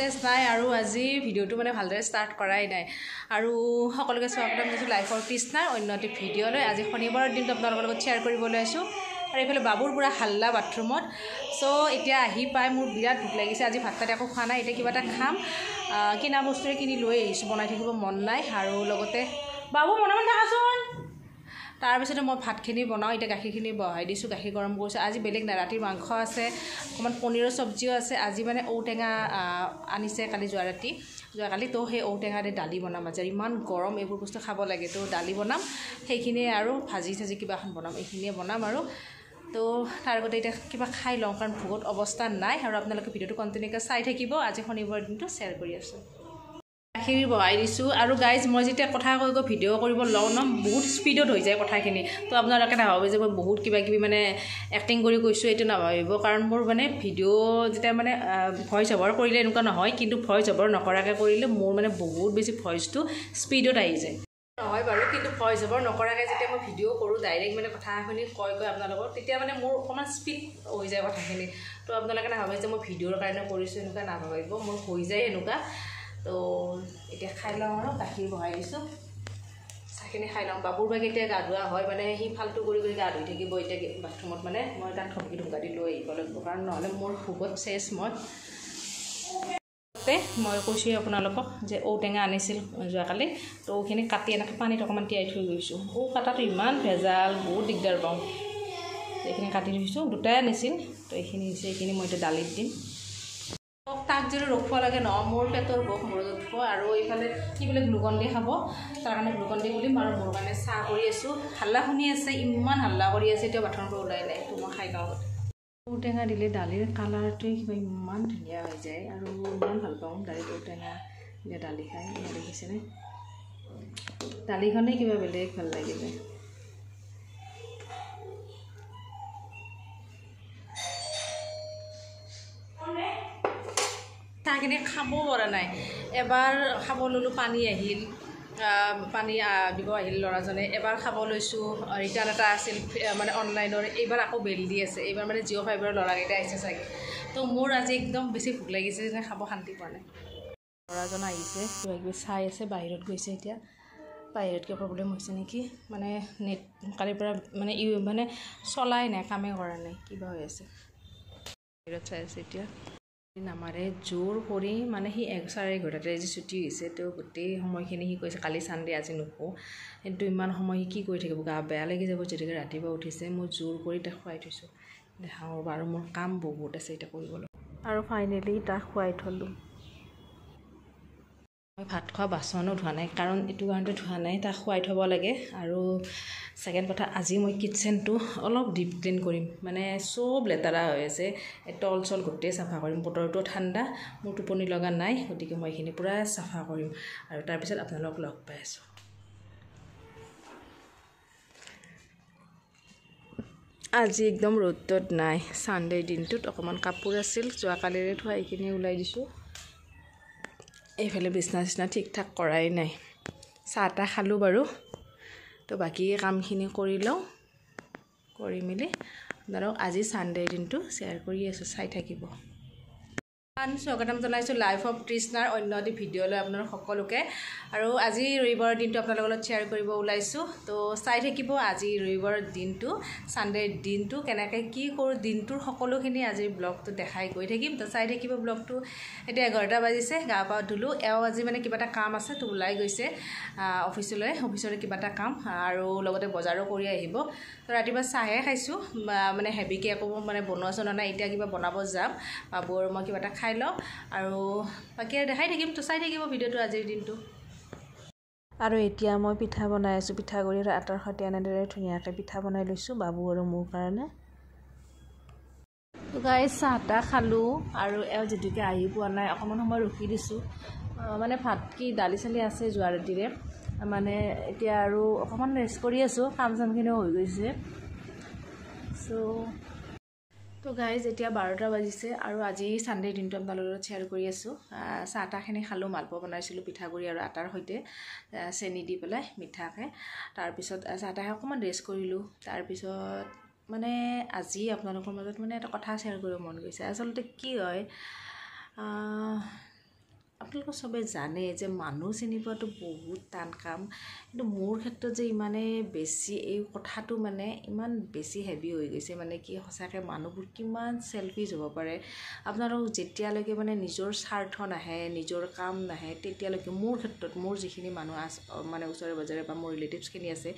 Footage নাই আৰু আজি ভিডিঅ'টো মানে ভালদৰে ষ্টাৰ্ট কৰাই নাই আৰু সকলোকে স্বাগতম জনাইছোঁ লাইফৰ কৃষ্ণাৰ অন্য এটি ভিডিঅ'লৈ। আজি শনিবাৰৰ দিনটো আপোনালোকৰ লগত শ্বেয়াৰ কৰিবলৈ আছোঁ আৰু এইফালে বাবুৰ পুৰা হাল্লা বাথৰুমত। চ' এতিয়া আহি পাই মোৰ বিৰাট ভোক লাগিছে। আজি ভাত তাতে একো খোৱা নাই, এতিয়া কিবা এটা খাম। কিনা বস্তুৰে কিনি লৈ আহিছোঁ, বনাই থাকিব মন নাই আৰু লগতে বাবু মনে মনে থাকাচোন। তাৰপিছতে মই ভাতখিনি বনাওঁ, এতিয়া গাখীৰখিনি বহাই দিছোঁ, গাখীৰ গৰম কৰিছোঁ। আজি বেলেগ নাই, ৰাতিৰ মাংস আছে, অকণমান পনীৰৰ চব্জিও আছে। আজি মানে ঔটেঙা আনিছে কালি যোৱাকালি, তো সেই ঔটেঙাৰে দালি বনাম। আজি ইমান গৰম, এইবোৰ বস্তু খাব লাগে, তো দালি বনাম, সেইখিনিয়ে আৰু ভাজি চাজি কিবা এখন বনাম, এইখিনিয়ে বনাম আৰু। তো তাৰ আগতে এতিয়া কিবা খাই লওঁ, কাৰণ ভোকত অৱস্থা নাই আৰু আপোনালোকে ভিডিঅ'টো কণ্টিনিউকৈ চাই থাকিব। আজি শনিবাৰৰ দিনটো শ্বেয়াৰ কৰি আছোঁ। গাখীৰ বহাই দিছোঁ আৰু গাইজ মই যেতিয়া কথা কৈ ভিডিঅ' কৰিব লওঁ ন, বহুত স্পীডত হৈ যায় কথাখিনি। তো আপোনালোকে নাভাবিব যে মই বহুত কিবা কিবি মানে এক্টিং কৰি কৈছোঁ, এইটো নাভাবিব, কাৰণ মোৰ মানে ভিডিঅ' যেতিয়া মানে ভইচ অভাৰ কৰিলে এনেকুৱা নহয়, কিন্তু ভইচ অভাৰ নকৰাকৈ কৰিলে মোৰ মানে বহুত বেছি ভইচটো স্পীডত আহি যায়। নহয় বাৰু, কিন্তু ভইচ অভাৰ নকৰাকৈ যেতিয়া মই ভিডিঅ' কৰোঁ, ডাইৰেক্ট মানে কথাখিনি কৈ আপোনালোকৰ, তেতিয়া মানে মোৰ অকণমান স্পীড হৈ যায় কথাখিনি। তো আপোনালোকে নাভাবে যে মই ভিডিঅ'ৰ কাৰণে কৰিছোঁ, এনেকুৱা নাভাবিব, মোৰ হৈ যায় এনেকুৱা। তো এতিয়া খাই লওঁ আৰু গাখীৰ বহাই দিছোঁ, চাহখিনি খাই লওঁ। বাবুৰ বা কেতিয়া গা ধোৱা হয়, মানে সি ফাল্টু কৰি গা ধুই থাকিব এতিয়া বাথৰুমত, মানে মই তাক ধমকি দি লৈ আহিব লাগিব, কাৰণ নহ'লে মোৰ ভোকত চেচ। মই কৈছোঁ আপোনালোকক যে ঔটেঙা আনিছিল যোৱাকালি, তো ঔখিনি কাটি এনেকৈ পানীত অকণমান তিয়াই থৈ গৈছোঁ। কাটাটো ইমান ভেজাল, বহুত দিগদাৰ পাওঁ। এইখিনি কাটি থৈছোঁ, দুটাই আনিছিল, তো এইখিনি হৈছে, এইখিনি মই এতিয়া দালিত দিম। তাক যদি ৰখিব লাগে ন, মোৰ পেটৰ ভোক মূৰত উঠিব। আৰু এইফালে কি বোলে গ্লুকন দি খাব, তাৰ কাৰণে গ্লুকন দি বুলিম আৰু মোৰ কাৰণে চাহ কৰি আছোঁ। হাল্লা শুনি আছে, ইমান হাল্লা কৰি আছে, এতিয়া বাথৰুমৰ পৰা ওলাই নাই। তো মই খাই লওঁ। ঔটেঙা দিলে দালিৰ কালাৰটোৱে কিবা ইমান ধুনীয়া হৈ যায় আৰু ইমান ভাল পাওঁ দালিত ঔটেঙা দিলে দালি খাই। দেখিছেনে, দালিখনেই কিবা বেলেগ ভাল লাগি যায়। চাহখিনি খাব পৰা নাই, এবাৰ খাব ল'লোঁ, পানী দিব আহিল ল'ৰাজনে, এবাৰ খাব লৈছোঁ, ৰিটাৰ্ণ এটা আছিল মানে অনলাইনৰ, এইবাৰ আকৌ বেল দি আছে। এইবাৰ মানে জিঅ' ফাইবাৰৰ ল'ৰাকেইটা আহিছে চাগে। তো মোৰ আজি একদম বেছি ভোক লাগিছে, যে খাব শান্তি পোৱা নাই। ল'ৰাজন আহিছে, কিবা কিবি চাই আছে, বাহিৰত গৈছে। এতিয়া বাহিৰত কিবা প্ৰব্লেম হৈছে নেকি, মানে নেট কালিৰ পৰা মানে চলাই নাই, কামেই কৰা নাই, কিবা হৈ আছে, বাহিৰত চাই আছে। এতিয়া নামাৰে জোৰ কৰি, মানে সি 11:30 আজি ছুটি হৈছে। তো গোটেই সময়খিনি সি কৈছে কালি চানডে আজি নুশু, কিন্তু ইমান সময় সি কি কৰি থাকিব, গা বেয়া লাগি যাব যদিকে ৰাতিপুৱা উঠিছে। মই জোৰ কৰি তাক খুৱাই থৈছোঁ, দেখাওঁ বাৰু, মোৰ কাম বহুত আছে এতিয়া কৰিবলৈ। আৰু ফাইনেলি তাক খুৱাই থ'লোঁ। মই ভাত খোৱা বাচনো ধোৱা নাই, কাৰণ এইটো কাৰণতে ধোৱা নাই, তাক খুৱাই থ'ব লাগে। আৰু ছেকেণ্ড কথা, আজি মই কিটচেনটো অলপ ডিপ ক্লিন কৰিম, মানে চব লেতেৰা হৈ আছে, তল চল গোটেই চাফা কৰিম। বতৰটো ঠাণ্ডা, মোৰ টোপনি লগা নাই, গতিকে মই এইখিনি পূৰা চাফা কৰিম আৰু তাৰপিছত আপোনালোকক লগ পাই আছোঁ। আজি একদম ৰ'দত নাই, ছানডে দিনটোত অকণমান কাপোৰ আছিল যোৱাকালিৰে থোৱা, এইখিনি ওলাই দিছোঁ। এইফালে বিচনা চিচনা ঠিক ঠাক কৰাই নাই, চাহ তাহ খালোঁ বাৰু। তো বাকী কামখিনি কৰি লওঁ, কৰি মেলি ধৰক আজি ছানডে দিনটো শ্বেয়াৰ কৰি আছোঁ, চাই থাকিব। স্বাগতম জনাইছোঁ লাইফ অফ কৃষ্ণাৰ অন্য এটি ভিডিঅ'লৈ আপোনালোক সকলোকে। আৰু আজি ৰবিবাৰৰ দিনটো আপোনালোকৰ লগত শ্বেয়াৰ কৰিব ওলাইছোঁ, তো চাই থাকিব। আজি ৰবিবাৰৰ দিনটো, ছানডেৰ দিনটো কেনেকৈ কি কৰোঁ, দিনটোৰ সকলোখিনি আজিৰ ব্লগটো দেখাই গৈ থাকিম, তো চাই থাকিব ব্লগটো। এতিয়া 11টা বাজিছে, গা পা ধুলোঁ। আজি মানে কিবা এটা কাম আছে, তো ওলাই গৈছে অফিচৰে কিবা এটা কাম, আৰু লগতে বজাৰো কৰি আহিব। তো ৰাতিপুৱা চাহে খাইছোঁ, মানে হেভিকৈ একো মানে বনোৱা চনোৱা নাই। এতিয়া কিবা বনাব যাম, বাবু আৰু মই কিবা এটা খাই লওঁ, আৰু বাকী আৰু দেখাই থাকিম। তো চাই থাকিব ভিডিঅ'টো আজিৰ দিনটো। আৰু এতিয়া মই পিঠা বনাই আছোঁ, পিঠাগুড়ি আৰু আটাৰ সৈতে এনেদৰে ধুনীয়াকৈ পিঠা বনাই লৈছোঁ বাবু আৰু মোৰ কাৰণে। তো গাইজ চাহ তাহ খালোঁ, আৰু যিটোকে আহি পোৱা নাই, অকণমান সময় ৰখি দিছোঁ। মানে ভাত কি দালি চালি আছে যোৱা ৰাতিৰে, মানে এতিয়া আৰু অকণমান ৰেষ্ট কৰি আছোঁ, কাম চামখিনিও হৈ গৈছে। তো গাইজ এতিয়া 12টা বাজিছে, আৰু আজি ছানডে দিনটো আপোনালোকৰ লগত শ্বেয়াৰ কৰি আছোঁ। চাহ তাহখিনি খালোঁ, মালপোৱা বনাইছিলোঁ পিঠাগুড়ি আৰু আটাৰ সৈতে, চেনি দি পেলাই মিঠাকৈ। তাৰপিছত চাহ তাহ অকণমান ৰেষ্ট কৰিলোঁ। তাৰপিছত মানে আজি আপোনালোকৰ মাজত মানে এটা কথা শ্বেয়াৰ কৰিব মন গৈছে। আচলতে কি হয়, আপোনালোকে সবে জানে যে মানুহ চিনি পোৱাটো বহুত টান কাম কিন্তু মোৰ ক্ষেত্ৰত যে ইমানে বেছি এই কথাটো মানে ইমান বেছি হেভি হৈ গৈছে মানে কি সঁচাকৈ মানুহবোৰ কিমান চেলফিছ হ'ব পাৰে আপোনালোক যেতিয়ালৈকে মানে নিজৰ স্বাৰ্থ নাহে নিজৰ কাম নাহে তেতিয়ালৈকে মোৰ ক্ষেত্ৰত মোৰ যিখিনি মানুহ মানে ওচৰে পাজৰে বা মোৰ ৰিলেটিভছখিনি আছে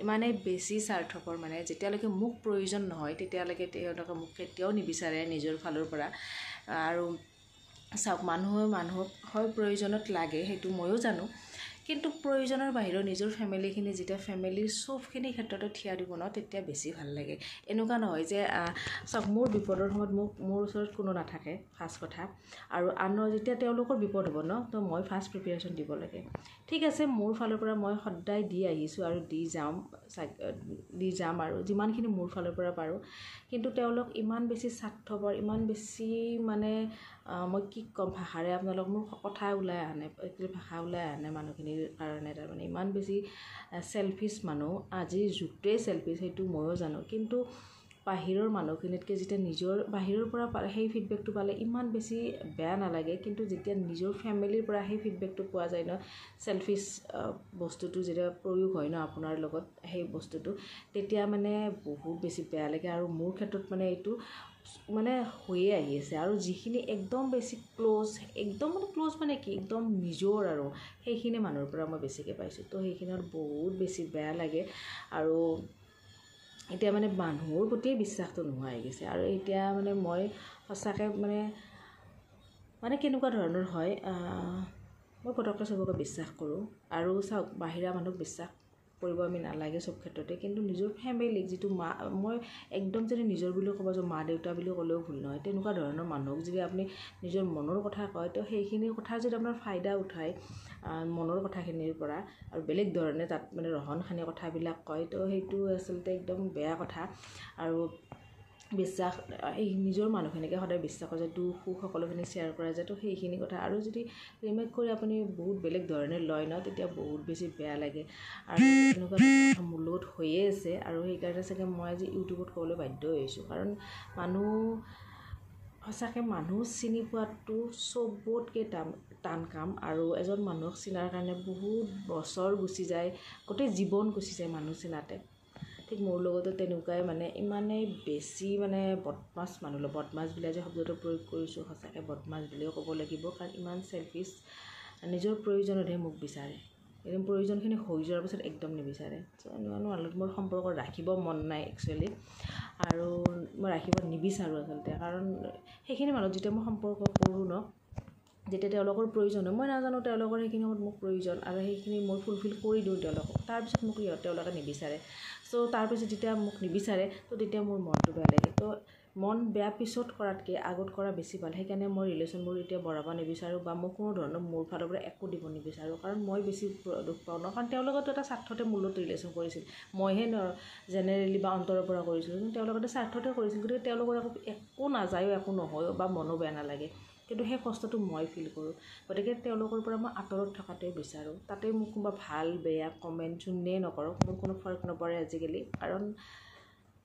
ইমানেই বেছি স্বাৰ্থপৰ মানে যেতিয়ালৈকে মোক প্ৰয়োজন নহয় তেতিয়ালৈকে তেওঁলোকে মোক কেতিয়াও নিবিচাৰে নিজৰ ফালৰ পৰা আৰু চাওক মানুহক হয় প্ৰয়োজনত লাগে সেইটো ময়ো জানো কিন্তু প্ৰয়োজনৰ বাহিৰৰ নিজৰ ফেমিলিখিনি যেতিয়া ফেমিলিৰ চবখিনি ক্ষেত্ৰতে থিয়া দিব ন তেতিয়া বেছি ভাল লাগে এনেকুৱা নহয় যে চাওক মোৰ বিপদৰ সময়ত মোৰ ওচৰত কোনো নাথাকে ফাৰ্ষ্ট কথা আৰু আনৰ যেতিয়া তেওঁলোকৰ বিপদ হ'ব ন তো মই ফাৰ্ষ্ট প্ৰিপেৰেশ্যন দিব লাগে ঠিক আছে মোৰ ফালৰ পৰা মই সদায় দি আহিছোঁ আৰু দি যাম আৰু যিমানখিনি মোৰ ফালৰ পৰা পাৰোঁ কিন্তু তেওঁলোক ইমান বেছি স্বাৰ্থপৰ ইমান বেছি মানে মই কি ক'ম ভাষাৰে আপোনালোক মোৰ কথা ওলাই আনে ভাষা ওলাই আনে মানুহখিনিৰ কাৰণে তাৰমানে ইমান বেছি চেলফিছ মানুহ আজিৰ যুগটোৱেই চেলফিছ সেইটো ময়ো জানো কিন্তু বাহিৰৰ মানুহখিনিতকৈ যেতিয়া নিজৰ বাহিৰৰ পৰা সেই ফিডবেকটো পালে ইমান বেছি বেয়া নালাগে কিন্তু যেতিয়া নিজৰ ফেমিলিৰ পৰা সেই ফিডবেকটো পোৱা যায় ন চেলফিছ বস্তুটো যেতিয়া প্ৰয়োগ হয় ন আপোনাৰ লগত সেই বস্তুটো তেতিয়া মানে বহুত বেছি বেয়া লাগে আৰু মোৰ ক্ষেত্ৰত মানে এইটো মানে হৈয়ে আহি আছে আৰু যিখিনি একদম বেছি ক্ল'জ মানে কি একদম নিজৰ আৰু সেইখিনি মানুহৰ পৰা মই বেছিকৈ পাইছোঁ তো সেইখিনিত বহুত বেছি বেয়া লাগে আৰু এতিয়া মানে মানুহৰ প্ৰতিয়ে বিশ্বাসটো নোহোৱা হৈ গৈছে আৰু এতিয়া মানে মই সঁচাকৈ মানে কেনেকুৱা ধৰণৰ হয় মই পটককৈ চবকে বিশ্বাস কৰোঁ আৰু চাওক বাহিৰা মানুহক বিশ্বাস কৰিব আমি নালাগে চব ক্ষেত্ৰতে কিন্তু নিজৰ ফেমিলিক যিটো মই একদম যদি নিজৰ বুলি ক'ব যে মা দেউতা বুলি ক'লেও ভুল নহয় তেনেকুৱা ধৰণৰ মানুহক যদি আপুনি নিজৰ মনৰ কথা কয় তো সেইখিনি কথা যদি আপোনাৰ ফাইদা উঠায় মনৰ কথাখিনিৰ পৰা আৰু বেলেগ ধৰণে তাত মানে ৰহন খানি কথাবিলাক কয় তো সেইটো আচলতে একদম বেয়া কথা আৰু বিশ্বাস এই নিজৰ মানুহখিনিকে সদায় বিশ্বাস কৰে যে দুখ সুখ সকলোখিনি শ্বেয়াৰ কৰা যায় তো সেইখিনি কথা আৰু যদি ৰিমেক কৰি আপুনি বহুত বেলেগ ধৰণে লয় ন তেতিয়া বহুত বেছি বেয়া লাগে আৰু এনেকুৱা কথা মোৰ লগত হৈয়ে আছে আৰু সেইকাৰণে চাগে মই আজি ইউটিউবত ক'বলৈ বাধ্য হৈছোঁ কাৰণ সঁচাকৈ মানুহ চিনি পোৱাটো চবতকৈ টান কাম আৰু এজন মানুহক চিনাৰ কাৰণে বহুত বছৰ গুচি যায় গোটেই জীৱন গুচি যায় মানুহ চিনাতে ঠিক মোৰ লগতো তেনেকুৱাই মানে ইমানেই বেছি মানে বদমাছ বুলি যে শব্দটো প্ৰয়োগ কৰিছোঁ সঁচাকৈ বদমাছ বুলিও ক'ব লাগিব কাৰণ ইমান চেলফিছ নিজৰ প্ৰয়োজনতহে মোক বিচাৰে একদম প্ৰয়োজনখিনি হৈ যোৱাৰ পাছত একদম নিবিচাৰে এনেকুৱা মানুহৰ মোৰ সম্পৰ্ক ৰাখিব মন নাই একচুৱেলি আৰু মই ৰাখিব নিবিচাৰোঁ আচলতে কাৰণ সেইখিনি মানুহ যেতিয়া মই সম্পৰ্ক কৰোঁ ন যেতিয়া তেওঁলোকৰ প্ৰয়োজন হয় মই নাজানো তেওঁলোকৰ সেইখিনি সময়ত মোক প্ৰয়োজন আৰু সেইখিনি মই ফুলফিল কৰি দিওঁ তেওঁলোকক তাৰপিছত মোক তেওঁলোকে নিবিচাৰে চ' তাৰপিছত যেতিয়া মোক নিবিচাৰে তো তেতিয়া মোৰ মনটো বেয়া লাগে তো মন বেয়া পিছত কৰাতকৈ আগত কৰা বেছি ভাল সেইকাৰণে মই ৰিলেশ্যনবোৰ এতিয়া বঢ়াব নিবিচাৰোঁ বা মই কোনো ধৰণৰ মোৰ ফালৰ পৰা একো দিব নিবিচাৰোঁ কাৰণ মই বেছি দুখ পাওঁ ন কাৰণ তেওঁলোকেতো এটা স্বাৰ্থতে মোৰ লগত ৰিলেশ্যন কৰিছিল মইহে জেনেৰেলি বা অন্তৰৰ পৰা কৰিছিলোঁ কিন্তু তেওঁলোকে স্বাৰ্থতে কৰিছিল গতিকে তেওঁলোকৰ একো নাযায়ো একো নহয়ো বা মনো বেয়া নালাগে কিন্তু সেই কষ্টটো মই ফিল কৰোঁ গতিকে তেওঁলোকৰ পৰা মই আঁতৰত থকাটোৱে বিচাৰোঁ তাতে মোক কোনোবা ভাল বেয়া কমেণ্ট যোনেই নকৰক মোৰ কোনো ফৰক নপৰে আজিকালি কাৰণ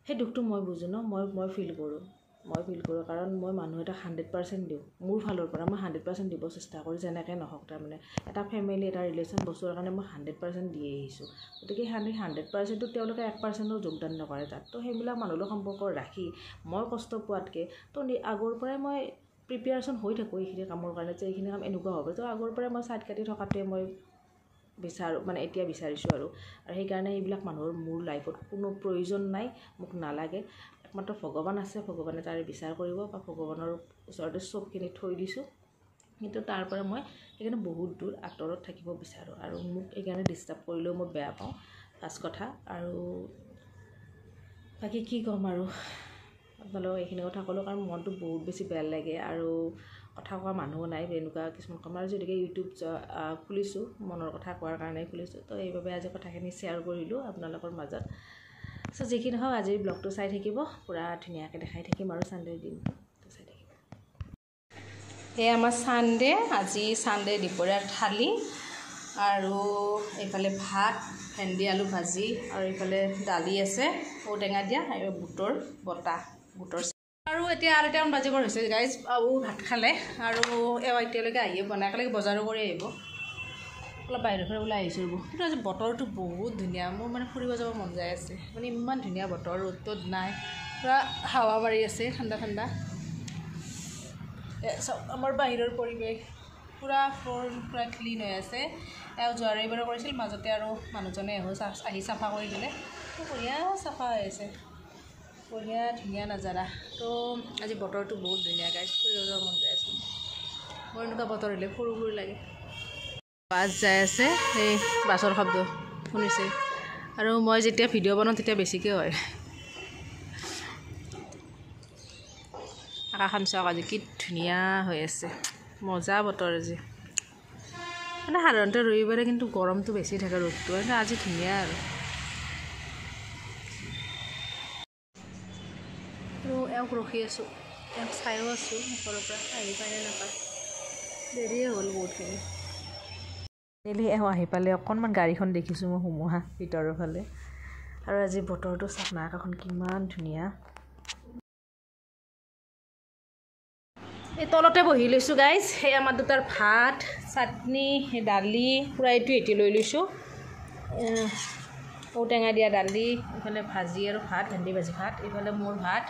সেই দুখটো মই বুজোঁ ন মই ফিল কৰোঁ কাৰণ মই মানুহ এটা 100% দিওঁ মোৰ ফালৰ পৰা মই 100% দিব চেষ্টা কৰোঁ যেনেকৈ নহওক তাৰমানে এটা ফেমিলি এটা ৰিলেশ্যন বস্তুৰ কাৰণে মই 100% দি আহিছোঁ গতিকে 100%টো তেওঁলোকে 1%ও যোগদান নকৰে তাত তো সেইবিলাক মানুহৰ সম্পৰ্ক ৰাখি মই কষ্ট পোৱাতকৈ তো আগৰ পৰাই মই প্ৰিপেয়াৰেশ্যন হৈ থাকোঁ এইখিনি কামৰ কাৰণে যে এইখিনি কাম এনেকুৱা হ'ব তো আগৰ পৰাই মই চাইড কাটি থকাটোৱে মই বিচাৰোঁ মানে এতিয়া বিচাৰিছোঁ আৰু সেইকাৰণে এইবিলাক মানুহৰ মোৰ লাইফত কোনো প্ৰয়োজন নাই মোক নালাগে একমাত্ৰ ভগৱান আছে ভগৱানে তাৰে বিচাৰ কৰিব বা ভগৱানৰ ওচৰতে চবখিনি থৈ দিছোঁ কিন্তু তাৰ পৰা মই সেইকাৰণে বহুত দূৰ আঁতৰত থাকিব বিচাৰোঁ আৰু মোক এইকাৰণে ডিষ্টাৰ্ব কৰিলেও মই বেয়া পাওঁ ফাৰ্ষ্ট কথা আৰু বাকী কি ক'ম আৰু আপোনালোকক এইখিনি কথা ক'লোঁ কাৰণ মনটো বহুত বেছি বেয়া লাগে আৰু কথা কোৱা মানুহো নাই এনেকুৱা কিছুমান কাম আৰু যদিকে ইউটিউব খুলিছোঁ মনৰ কথা কোৱাৰ কাৰণে খুলিছোঁ তো এইবাবে আজি কথাখিনি শ্বেয়াৰ কৰিলোঁ আপোনালোকৰ মাজত চ' যিখিনি হওক আজিৰ ব্লগটো চাই থাকিব পূৰা ধুনীয়াকৈ দেখাই থাকিম আৰু ছানডেৰ দিনটো চাই থাকিব এই আমাৰ ছানডে আজি ছানডে দুপৰীয়াৰ থালি আৰু এইফালে ভাত ভেন্দি আলু ভাজি আৰু এইফালে দালি আছে ঔটেঙা দিয়া আৰু বুটৰ আৰু এতিয়া আঢ়ৈটামান বাজিবৰ হৈছে গাইজ। বাবু ভাত খালে আৰু এতিয়ালৈকে আহিয়ে বনাই একেলগে বজাৰো কৰি আহিব। অলপ বাহিৰৰ পৰা ওলাই আহিছোঁ ৰ'ব। কিন্তু আজি বতৰটো বহুত ধুনীয়া, মোৰ মানে ফুৰিব যাব মন যায় আছে। মানে ইমান ধুনীয়া বতৰ, ৰ'দ ত'দ নাই, পূৰা হাৱা মাৰি আছে ঠাণ্ডা ঠাণ্ডা। চাওক আমাৰ বাহিৰৰ পৰিৱেশ পূৰা ফ্ল'ৰ পূৰা ক্লিন হৈ আছে। যোৱা ৰবিবাৰে কৰিছিল, মাজতে আৰু মানুহজনে আহি চাফা কৰি দিলে। বঢ়িয়া চাফা হৈ আছে, বঢ়িয়া ধুনীয়া নাজাৰা। তো আজি বতৰটো বহুত ধুনীয়া গাইজ, ফুৰিব যাব মন যায় আছে। মোৰ এনেকুৱা বতৰ হ'লে ফুৰু ফুৰু লাগে। বাছ যাই আছে, সেই বাছৰ শব্দ শুনিছে। আৰু মই যেতিয়া ভিডিঅ' বনাওঁ তেতিয়া বেছিকৈ হয়। আকাশখন চাওক আজি কি ধুনীয়া হৈ আছে, মজা বতৰ আজি। মানে সাধাৰণতে ৰবিবাৰে কিন্তু গৰমটো বেছি থাকে, ৰ'দটো কিন্তু আজি ধুনীয়া আৰু এওঁক ৰখি আছোঁ, এওঁক চাইও আছোঁ মুখৰ পৰা আহি পায়নে নাপায়। দেৰিয়ে হ'ল বহুতখিনি। এওঁ আহি পালে অকণমান গাড়ীখন দেখিছোঁ মই সোমোৱা ভিতৰৰ ফালে। আৰু আজি বতৰটো চাওক না, আকাশখন কিমান ধুনীয়া। এই তলতে বহি লৈছোঁ গাইজ। সেই আমাৰ দুটাৰ ভাত, চাটনি, দালি পূৰা এইটো এটি লৈ লৈছোঁ। ঔটেঙা দিয়া দালি, এইফালে ভাজি আৰু ভাত, ভেন্দি ভাজি ভাত, এইফালে মোৰ ভাত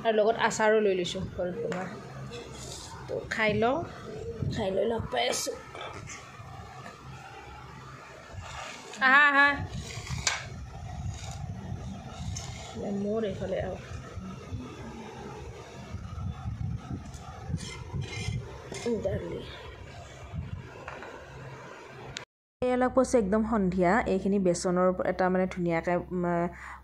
আৰু লগত আচাৰো লৈ লৈছোঁ ঘৰত বনোৱা। তো খাই লওঁ, খাই লৈ লগ পাই আছোঁ। আহা আহা মোৰ এইফালে আৰু দালি এয়ালৈ কৈছে একদম সন্ধিয়া। এইখিনি বেচনৰ এটা মানে ধুনীয়াকৈ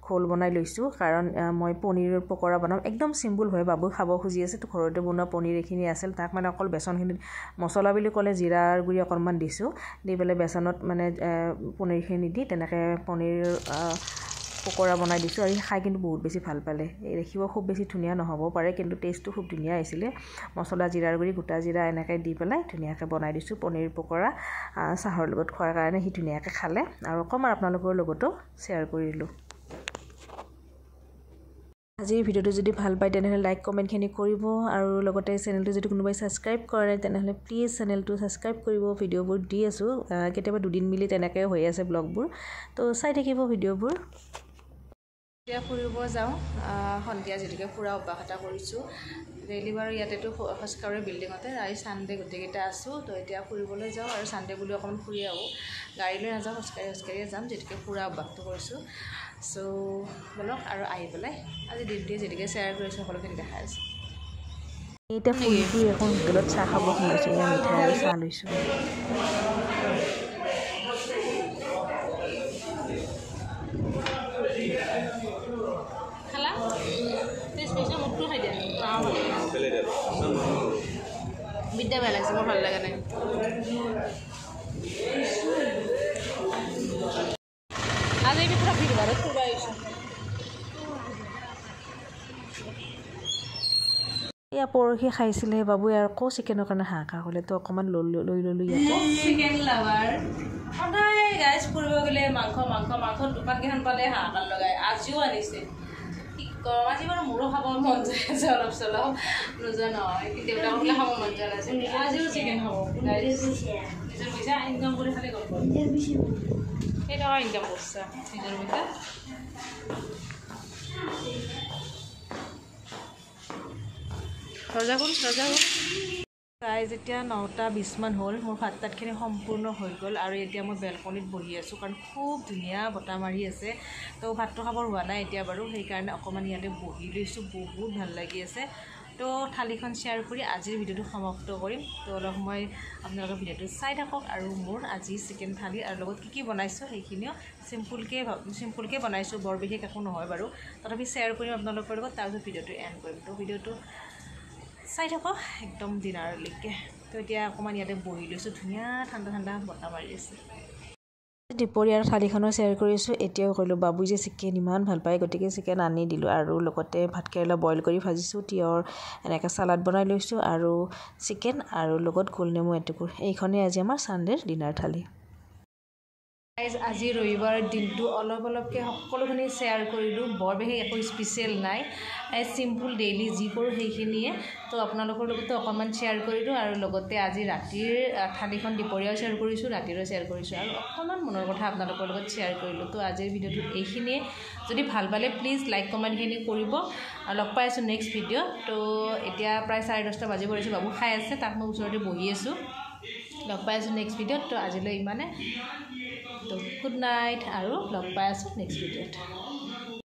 ঘোল বনাই লৈছোঁ, কাৰণ মই পনীৰৰ পকৰা বনাম। একদম চিম্পুল হয়, বাবু খাব খুজি আছে। তো ঘৰতে বনোৱা পনীৰ এইখিনি আছিল, তাক মানে অকল বেচনখিনিত মছলা বুলি ক'লে জিৰাৰ গুড়ি অকণমান দিছোঁ, দি পেলাই বেচনত মানে পনীৰখিনি দি তেনেকৈ পনীৰ পকৰা বনাই দিছোঁ। আৰু খাই কিন্তু বহুত বেছি ভাল পালে। দেখিব খুব বেছি ধুনীয়া নহ'বও পাৰে, কিন্তু টেষ্টটো খুব ধুনীয়া আহিছিলে। মছলা জিৰাৰ গুড়ি, গোটা জিৰা এনেকৈ দি পেলাই ধুনীয়াকৈ বনাই দিছোঁ পনীৰ পকৰা। চাহৰ লগত খোৱাৰ কাৰণে সি ধুনীয়াকৈ খালে, আৰু অকণমান আপোনালোকৰ লগতো শ্বেয়াৰ কৰিলোঁ। আজিৰ ভিডিঅ'টো যদি ভাল পায় তেনেহ'লে লাইক কমেণ্টখিনি কৰিব, আৰু লগতে চেনেলটো যদি কোনোবাই ছাবস্ক্ৰাইব কৰে তেনেহ'লে প্লিজ চেনেলটো ছাবস্ক্ৰাইব কৰিব। ভিডিঅ'বোৰ দি আছোঁ, কেতিয়াবা দুদিন মিলি তেনেকৈ হৈ আছে ব্লগবোৰ, তো চাই থাকিব ভিডিঅ'বোৰ। এতিয়া ফুৰিব যাওঁ সন্ধিয়া, যিহেতুকে ফুৰা অভ্যাস এটা কৰিছোঁ ডেইলি বাৰু। ইয়াতেতো খোজকাঢ়ি বিল্ডিঙতে, আজি চানডে গোটেইকেইটা আছোঁ। তো এতিয়া ফুৰিবলৈ যাওঁ, আৰু চানডে বুলি অকণমান ফুৰি আহোঁ। গাড়ী লৈ নাযাওঁ, খোজকাঢ়িয়ে যাম, যিহেতুকে ফুৰা অভ্যাসটো কৰিছোঁ। চ' বলক আৰু আহি পেলাই আজি দিনটোৱে যেনেকৈ শ্বেয়াৰ কৰিছোঁ সকলোখিনি দেখাই আছোঁ। এতিয়া ফুৰি ফুৰি এখন হোটেলত চাহ খাব সোমাইছোঁ, মিঠাই আৰু চাহ লৈছোঁ। বিদ্যা বেয়া লাগিছে, মোৰ ভাল লগা নাই। আজি আমি পুৰা ভিৰ ভাৰত ফুৰিব আহিছোঁ। এয়া পৰহি খাইছিলে বাবুৱে, আৰু আকৌ চিকেনৰ কাৰণে হাহাকাৰ কৰিলে। তো অকণমান লৈ ল'লোঁ ইয়াতে। চিকেন লাভাৰ সদায় গাইজ ফুৰিব গ'লে মাংস মাংস মাংস দোকানকেইখন পালে হাহাকাৰ লগাই। আজিও আনিছে, কি কম। আজি বাৰু মোৰো খাব মন যায় আছে অলপ চলপ, নোযোৱা নহয়, দেউতাকক বোলে খাব মন যোৱা নাছিল। আজিও চিকেন খাব। নিজৰ পইচা ইনকাম কৰি খালে গম পাব। সেই টকা ইনকাম কৰিছা নিজৰ পইচা। ৰজাখন প্ৰায় যেতিয়া 9:20 হ'ল, মোৰ ভাত তাতখিনি সম্পূৰ্ণ হৈ গ'ল। আৰু এতিয়া মই বেলকনিত বহি আছোঁ, কাৰণ খুব ধুনীয়া বতাহ মাৰি আছে। তো ভাতটো খাবৰ হোৱা নাই এতিয়া বাৰু, সেইকাৰণে অকণমান ইয়াতে বহি লৈছোঁ, বহুত ভাল লাগি আছে। তো থালিখন শ্বেয়াৰ কৰি আজিৰ ভিডিঅ'টো সমাপ্ত কৰিম। তো অলপ সময় আপোনালোকৰ ভিডিঅ'টো চাই থাকক। আৰু মোৰ আজি চিকেন থালি আৰু লগত কি বনাইছোঁ সেইখিনিও চিম্পুলকৈ বনাইছোঁ, বৰ বিশেষ একো নহয় বাৰু, তথাপি শ্বেয়াৰ কৰিম আপোনালোকৰ লগত। তাৰপিছত ভিডিঅ'টো এণ্ড কৰিম। তো ভিডিঅ'টো চাই থাকক একদম ডিনাৰলৈকে। তো এতিয়া অকণমান ইয়াতে বহি লৈছোঁ, ধুনীয়া ঠাণ্ডা ঠাণ্ডা বতাহ মাৰি আছে। দুপৰীয়াৰ থালিখনো শ্বেয়াৰ কৰিছোঁ। এতিয়াও কৰিলোঁ, বাবু যে চিকেন ইমান ভাল পায়, গতিকে চিকেন আনি দিলোঁ। আৰু লগতে ভাতকেৰেলা বইল কৰি ভাজিছোঁ, তিয়ঁহ এনেকৈ চালাড বনাই লৈছোঁ, আৰু চিকেন আৰু লগত গোল নেমু এটুকুৰ। এইখনেই আজি আমাৰ ছানডেৰ ডিনাৰ থালি। গাইজ আজি ৰবিবাৰৰ দিনটো অলপকৈ সকলোখিনি শ্বেয়াৰ কৰিলোঁ বৰ বিশেষ একো স্পেচিয়েল নাই চিম্পুল ডেইলি যি কৰোঁ সেইখিনিয়ে তো আপোনালোকৰ লগতো অকণমান শ্বেয়াৰ কৰিলোঁ আৰু লগতে আজি ৰাতিৰ থালিখন দুপৰীয়াও শ্বেয়াৰ কৰিছোঁ ৰাতিৰো শ্বেয়াৰ কৰিছোঁ আৰু অকণমান মনৰ কথা আপোনালোকৰ লগত শ্বেয়াৰ কৰিলোঁ তো আজিৰ ভিডিঅ'টো এইখিনিয়ে যদি ভাল পালে প্লিজ লাইক কমেণ্টখিনি কৰিব আৰু লগ পাই আছোঁ নেক্সট ভিডিঅ' তো এতিয়া প্ৰায় 10:30 বাজিব ধৰিছে বাবু খাই আছে তাক মই ওচৰতে বহি আছোঁ লগ পাই আছোঁ নেক্সট ভিডিঅ'ত তো আজিলৈ ইমানে তো গুড নাইট আৰু লগ পাই আছোঁ নেক্সট ভিডিঅ'ত